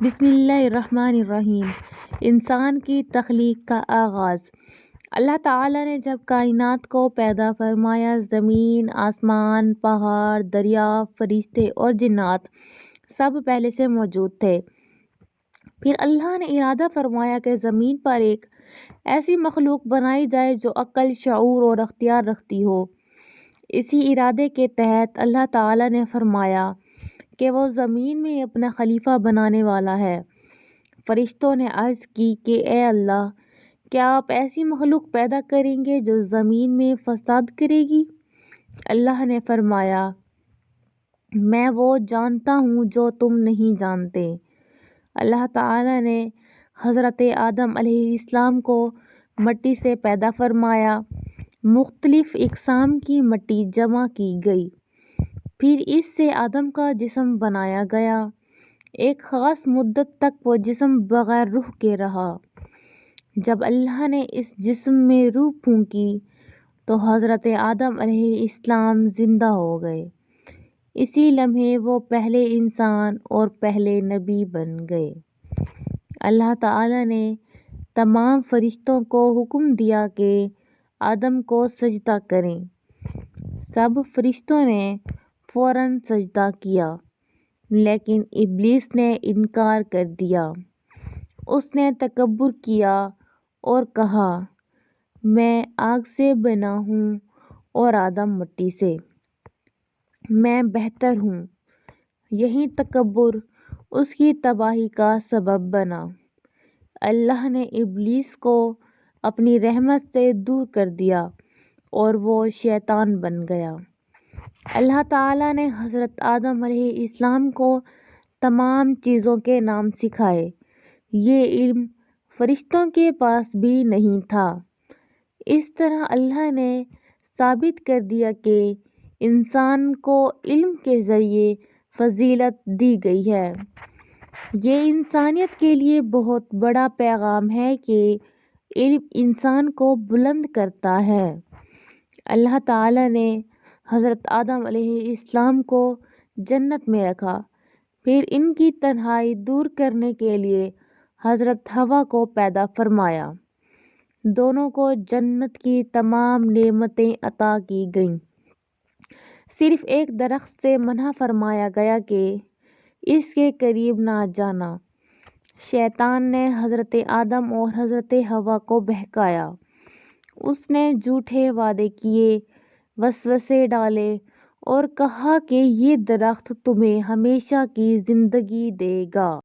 بسم اللہ الرحمن الرحیم۔ انسان کی تخلیق کا آغاز۔ اللہ تعالیٰ نے جب کائنات کو پیدا فرمایا، زمین، آسمان، پہاڑ، دریا، فرشتے اور جنات سب پہلے سے موجود تھے۔ پھر اللہ نے ارادہ فرمایا کہ زمین پر ایک ایسی مخلوق بنائی جائے جو عقل، شعور اور اختیار رکھتی ہو۔ اسی ارادے کے تحت اللہ تعالیٰ نے فرمایا کہ وہ زمین میں اپنا خلیفہ بنانے والا ہے۔ فرشتوں نے عرض کی کہ اے اللہ، کیا آپ ایسی مخلوق پیدا کریں گے جو زمین میں فساد کرے گی؟ اللہ نے فرمایا، میں وہ جانتا ہوں جو تم نہیں جانتے۔ اللہ تعالیٰ نے حضرت آدم علیہ السلام کو مٹی سے پیدا فرمایا۔ مختلف اقسام کی مٹی جمع کی گئی، پھر اس سے آدم کا جسم بنایا گیا۔ ایک خاص مدت تک وہ جسم بغیر روح کے رہا۔ جب اللہ نے اس جسم میں روح پھونکی تو حضرت آدم علیہ السلام زندہ ہو گئے۔ اسی لمحے وہ پہلے انسان اور پہلے نبی بن گئے۔ اللہ تعالیٰ نے تمام فرشتوں کو حکم دیا کہ آدم کو سجدہ کریں۔ سب فرشتوں نے فوراً سجدہ کیا، لیکن ابلیس نے انکار کر دیا۔ اس نے تکبر کیا اور کہا، میں آگ سے بنا ہوں اور آدم مٹی سے، میں بہتر ہوں۔ یہی تکبر اس کی تباہی کا سبب بنا۔ اللہ نے ابلیس کو اپنی رحمت سے دور کر دیا اور وہ شیطان بن گیا۔ اللہ تعالیٰ نے حضرت آدم علیہ السلام کو تمام چیزوں کے نام سکھائے۔ یہ علم فرشتوں کے پاس بھی نہیں تھا۔ اس طرح اللہ نے ثابت کر دیا کہ انسان کو علم کے ذریعے فضیلت دی گئی ہے۔ یہ انسانیت کے لیے بہت بڑا پیغام ہے کہ علم انسان کو بلند کرتا ہے۔ اللہ تعالیٰ نے حضرت آدم علیہ السلام کو جنت میں رکھا، پھر ان کی تنہائی دور کرنے کے لیے حضرت حوا کو پیدا فرمایا۔ دونوں کو جنت کی تمام نعمتیں عطا کی گئیں۔ صرف ایک درخت سے منع فرمایا گیا کہ اس کے قریب نہ جانا۔ شیطان نے حضرت آدم اور حضرت حوا کو بہکایا۔ اس نے جھوٹے وعدے کیے، وسوسے ڈالے اور کہا کہ یہ درخت تمہیں ہمیشہ کی زندگی دے گا۔